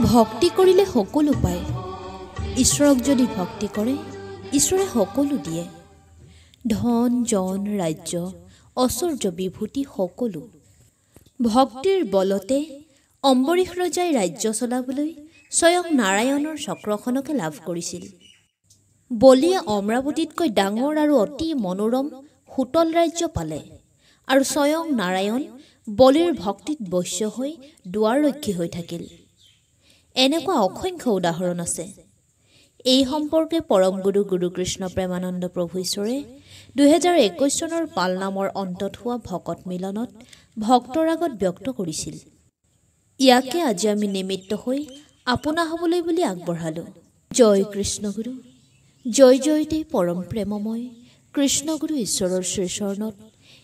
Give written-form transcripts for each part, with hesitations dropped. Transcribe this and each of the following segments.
ভক্তি কৰিলে সকলো পায়। ঈশ্বৰক যদি ভক্তি কৰে, ঈশ্বৰে সকলো দিয়ে। ধন, জন, ৰাজ্য, ঐশ্বৰ্য, বিভূতি সকলো। ভক্তিৰ বলতে অম্বৰীশ ৰজাই ৰাজ্য চলাবলৈ স্বয়ং নাৰায়ণৰ চক্ৰখনকে লাভ কৰিছিল। বলিয়ে অমৰাৱতীতকৈ ডাঙৰ আৰু অতি মনোৰম সুতল ৰাজ্য পালে আৰু স্বয়ং নাৰায়ণ বলিৰ ভক্তিত বশ্য হৈ দুৱাৰৰক্ষী হৈ থাকিল। এনেকুৱা অসংখ্য উদাহৰণ আছে। এই সম্পৰ্কে পৰম গুৰু গুৰুকৃষ্ণ প্ৰেমানন্দ প্ৰভু ঈশ্বৰে 2021 চনৰ পালনামৰ অন্তত হোৱা ভকত মিলনত ভক্তৰ আগত ব্যক্ত কৰিছিল। ইয়াকে আজি আমি নিমিত্ত হৈ আপোনা হ'বলৈ বুলি আগবঢ়ালোঁ। জয় কৃষ্ণগুৰু, জয় জয়তে পৰম প্ৰেমময় কৃষ্ণগুৰু ঈশ্বৰৰ শ্ৰীচৰণত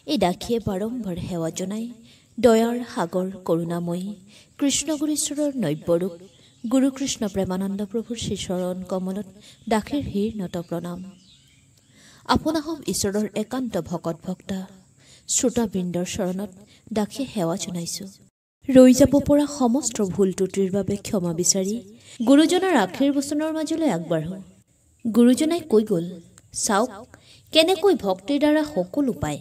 এই দাসীয়ে বাৰম্বাৰ সেৱা জনাই দয়াৰ সাগৰ কৰোণাময়ী কৃষ্ণগুৰু ঈশ্বৰৰ নব্যৰূপ গুৰুকৃষ্ণ প্ৰেমানন্দ প্ৰভুৰ শ্ৰীচৰণ কমলত দাসীৰ হীৰ নত প্ৰণাম। আপোনাসৱ ঈশ্বৰৰ একান্ত ভকত ভক্তা শ্ৰোতাবৃন্দৰ চৰণত দাসীয়ে সেৱা জনাইছোঁ। ৰৈ যাব পৰা সমস্ত ভুল ত্ৰুটিৰ বাবে ক্ষমা বিচাৰি গুৰুজনাৰ আশীৰ বচনৰ মাজলৈ আগবাঢ়ো। গুৰুজনাই কৈ গ'ল, চাওক কেনেকৈ ভক্তিৰ দ্বাৰা সকলো পায়।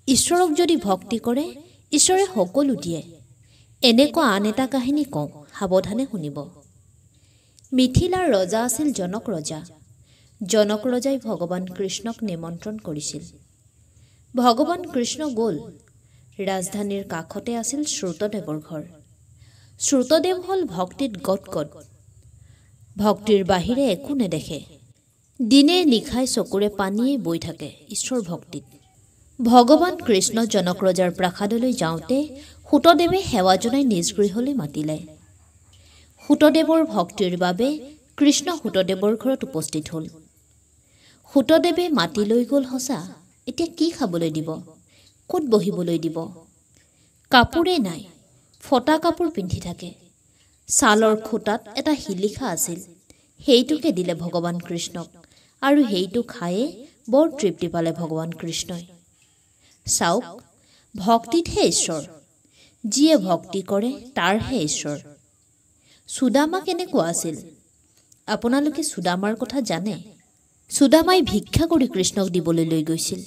ঈশ্বৰক যদি ভক্তি কৰে, ঈশ্বৰে সকলো দিয়ে। এনেকুৱা আন এটা কাহিনী কওঁ, সাৱধানে শুনিব। মিথিলাৰ ৰজা আছিল জনক ৰজা। জনক ৰজাই ভগৱান কৃষ্ণক নিমন্ত্ৰণ কৰিছিল। ভগৱান কৃষ্ণ গ'ল। ৰাজধানীৰ কাষতে আছিল শ্ৰুতদেৱৰ ঘৰ। শ্ৰুতদেৱ হ'ল ভক্তিত গদগদ। ভক্তিৰ বাহিৰে একো নেদেখে। দিনে নিশাই চকুৰে পানীয়ে বৈ থাকে ঈশ্বৰ ভক্তিত। ভগৱান কৃষ্ণ জনক ৰজাৰ প্ৰাসাদলৈ যাওঁতে সুতদেৱে সেৱা জনাই নিজ গৃহলৈ মাতিলে। সুতদেৱৰ ভক্তিৰ বাবে কৃষ্ণ সুতদেৱৰ ঘৰত উপস্থিত হ'ল। সুতদেৱে মাতি লৈ গ'ল সঁচা, এতিয়া কি খাবলৈ দিব, ক'ত বহিবলৈ দিব? কাপোৰে নাই, ফটা কাপোৰ পিন্ধি থাকে। ছালৰ খুটাত এটা শিলিখা আছিল, সেইটোকে দিলে ভগৱান কৃষ্ণক আৰু সেইটো খায়ে বৰ তৃপ্তি পালে ভগৱান কৃষ্ণই। চাওক, ভক্তিতহে ঈশ্বৰ। যিয়ে ভক্তি কৰে তাৰহে ঈশ্বৰ। সুদামা কেনেকুৱা আছিল? আপোনালোকে সুদামাৰ কথা জানে? সুদামাই ভিক্ষা কৰি কৃষ্ণক দিবলৈ লৈ গৈছিল।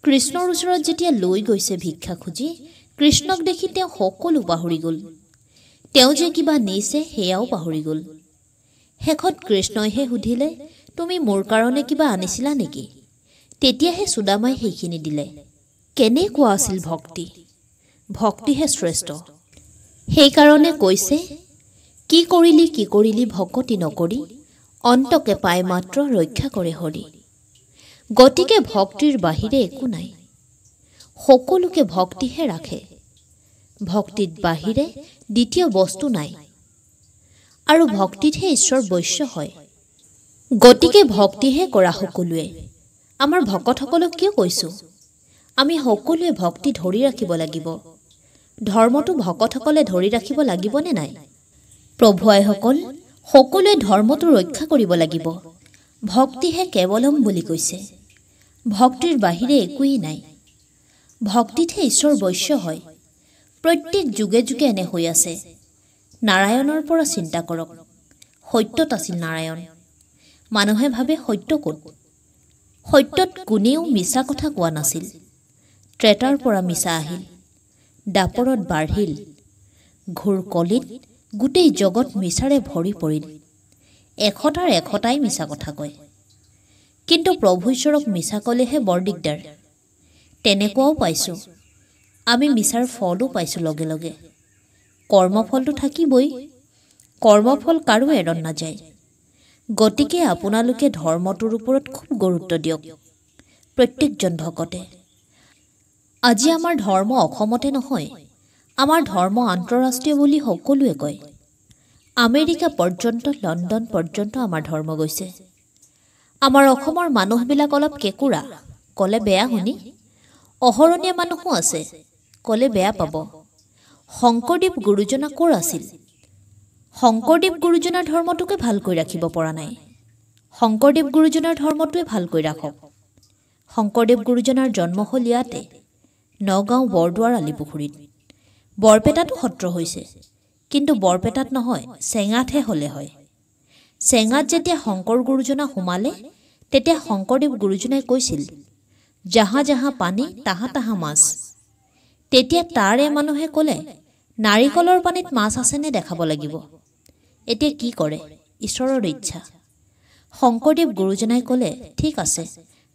কৃষ্ণৰ ওচৰত যেতিয়া লৈ গৈছে ভিক্ষা খুজি, কৃষ্ণক দেখি তেওঁ সকলো পাহৰি গ'ল। তেওঁ যে কিবা নিছে সেয়াও পাহৰি গ'ল। শেষত কৃষ্ণইহে সুধিলে, তুমি মোৰ কাৰণে কিবা আনিছিলা নেকি? তেতিয়াহে সুদামাই সেইখিনি দিলে। কেনেকুৱা আছিল ভক্তি? ভক্তিহে শ্ৰেষ্ঠ। সেইকাৰণে কৈছে, কি কৰিলি ভকতি নকৰি, অন্তকে পাই মাত্ৰ ৰক্ষা কৰে হৰি। গতিকে ভক্তিৰ বাহিৰে একো নাই। সকলোকে ভক্তিহে ৰাখে। ভক্তিত বাহিৰে দ্বিতীয় বস্তু নাই। আৰু ভক্তিতহে ঈশ্বৰ বশ্য হয়। গতিকে ভক্তিহে কৰা সকলোৱে। আমাৰ ভকতসকলক কিয় কৈছোঁ? আমি সকলোৱে ভক্তি ধৰি ৰাখিব লাগিব। ধৰ্মটো ভকতসকলে ধৰি ৰাখিব লাগিবনে নাই? প্ৰভু আইসকল, সকলোৱে ধৰ্মটো ৰক্ষা কৰিব লাগিব। ভক্তিহে কেৱলম বুলি কৈছে। ভক্তিৰ বাহিৰে একোৱেই নাই। ভক্তিতহে ঈশ্বৰ বশ্য হয়। প্ৰত্যেক যুগে যুগে এনে হৈ আছে। নাৰায়ণৰ পৰা চিন্তা কৰক। সত্যত আছিল নাৰায়ণ। মানুহে ভাবে সত্য ক'ত? সত্যত কোনেও মিছা কথা কোৱা নাছিল। ত্ৰেতাৰ পৰা মিছা আহিল, দাপৰত বাঢ়িল, ঘোৰ কলিত গোটেই জগত মিছাৰে ভৰি পৰিল। এশটাৰ এশটাই মিছা কথা কয়। কিন্তু প্ৰভু ঈশ্বৰক মিছা ক'লেহে বৰ দিগদাৰ। তেনেকুৱাও পাইছোঁ। আমি মিছাৰ ফলো পাইছোঁ লগে লগে। কৰ্মফলটো থাকিবই। কৰ্মফল কাৰো এৰণ নাযায়। গতিকে আপোনালোকে ধৰ্মটোৰ ওপৰত খুব গুৰুত্ব দিয়ক, প্ৰত্যেকজন ভকতে। আজি আমাৰ ধৰ্ম অসমতে নহয়, আমাৰ ধৰ্ম আন্তঃৰাষ্ট্ৰীয় বুলি সকলোৱে কয়। আমেৰিকা পৰ্যন্ত, লণ্ডন পৰ্যন্ত আমাৰ ধৰ্ম গৈছে। আমাৰ অসমৰ মানুহবিলাক অলপ কেঁকুৰা, ক'লে বেয়া শুনি। অহৰণীয়া মানুহো আছে, ক'লে বেয়া পাব। শংকৰদেৱ গুৰুজনা ক'ৰ আছিল? শংকৰদেৱ গুৰুজনাৰ ধৰ্মটোকে ভালকৈ ৰাখিব পৰা নাই। শংকৰদেৱ গুৰুজনাৰ ধৰ্মটোৱে ভালকৈ ৰাখক। শংকৰদেৱ গুৰুজনাৰ জন্ম হ'ল ইয়াতে, নগাঁও বৰদুৱাৰ আলিপুখুৰীত। বৰপেটাতো সত্ৰ হৈছে, কিন্তু বৰপেটাত নহয়, চেঙাতহে হ'লে হয়। চেঙাত যেতিয়া শংকৰ গুৰুজনা সোমালে তেতিয়া শংকৰদেৱ গুৰুজনাই কৈছিল, জাহা জাহা পানী তাহা তাহা মাছ। তেতিয়া তাৰে মানুহে ক'লে, নাৰিকলৰ পানীত মাছ আছেনে দেখাব লাগিব। এতিয়া কি কৰে? ঈশ্বৰৰ ইচ্ছা। শংকৰদেৱ গুৰুজনাই ক'লে, ঠিক আছে,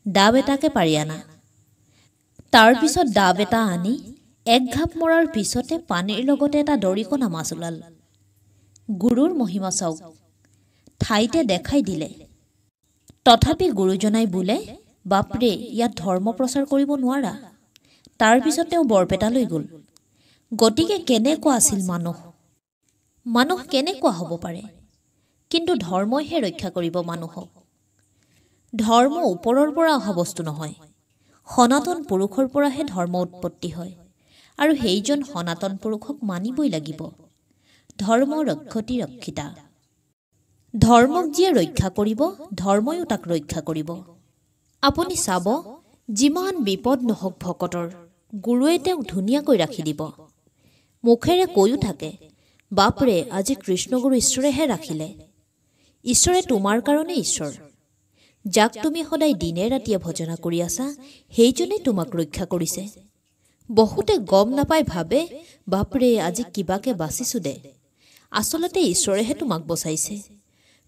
ডাব এটাকে পাৰি আনা। তাৰপিছত ডাব এটা আনি এক ঘাপ মৰাৰ পিছতে পানীৰ লগতে এটা দৰিকণা মাছ ওলাল। গুৰুৰ মহিমা চাওক, ঠাইতে দেখাই দিলে। তথাপি গুৰুজনাই বোলে, বাপৰে, ইয়াত ধৰ্ম প্ৰচাৰ কৰিব নোৱাৰা। তাৰপিছত তেওঁ বৰপেটালৈ গ'ল। গতিকে কেনেকুৱা আছিল মানুহ কেনেকুৱা হ'ব পাৰে? কিন্তু ধৰ্মইহে ৰক্ষা কৰিব মানুহক। ধৰ্ম ওপৰৰ পৰা অহা বস্তু নহয়, সনাতন পুৰুষৰ পৰাহে ধৰ্ম উৎপত্তি হয়, আৰু সেইজন সনাতন পুৰুষক মানিবই লাগিব। ধৰ্ম ৰক্ষতি ৰক্ষিতা। ধৰ্মক যিয়ে ৰক্ষা কৰিব, ধৰ্মইও তাক ৰক্ষা কৰিব। আপুনি চাব, যিমান বিপদ নহওক ভকতৰ, গুৰুৱে তেওঁক ধুনীয়াকৈ ৰাখি দিব। মুখেৰে কৈও থাকে, বাপৰে, আজি কৃষ্ণগুৰু ঈশ্বৰেহে ৰাখিলে। ঈশ্বৰে তোমাৰ কাৰণে ঈশ্বৰ। যাক তুমি সদায় দিনে ৰাতিয়ে ভজনা কৰি আছা, সেইজনেই তোমাক ৰক্ষা কৰিছে। বহুতে গম নাপাই ভাবে, বাপৰে, আজি কিবাকে বাচিছো দে। আচলতে ঈশ্বৰেহে তোমাক বচাইছে,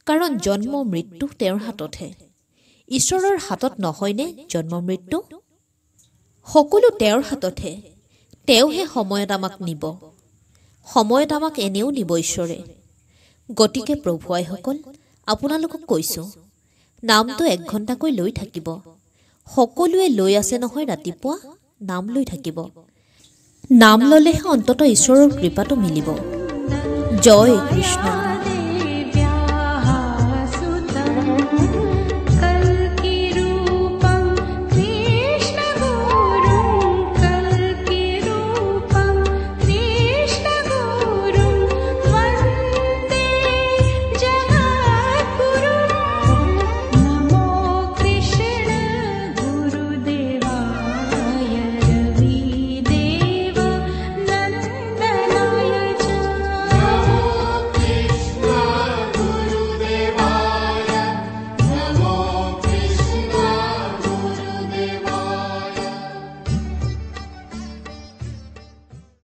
কাৰণ জন্ম মৃত্যু তেওঁৰ হাততহে। ঈশ্বৰৰ হাতত নহয়নে জন্ম মৃত্যু? সকলো তেওঁৰ হাততহে। তেওঁহে সময়ত আমাক নিব, সময়ত আমাক এনেও নিব ঈশ্বৰে। গতিকে প্ৰভু আইসকল, আপোনালোকক কৈছোঁ, নামটো 1 ঘণ্টাকৈ লৈ থাকিব। সকলোৱে লৈ আছে নহয়, ৰাতিপুৱা নাম লৈ থাকিব। নাম ল'লেহে অন্ততঃ ঈশ্বৰৰ কৃপাটো মিলিব। জয় কৃষ্ণ।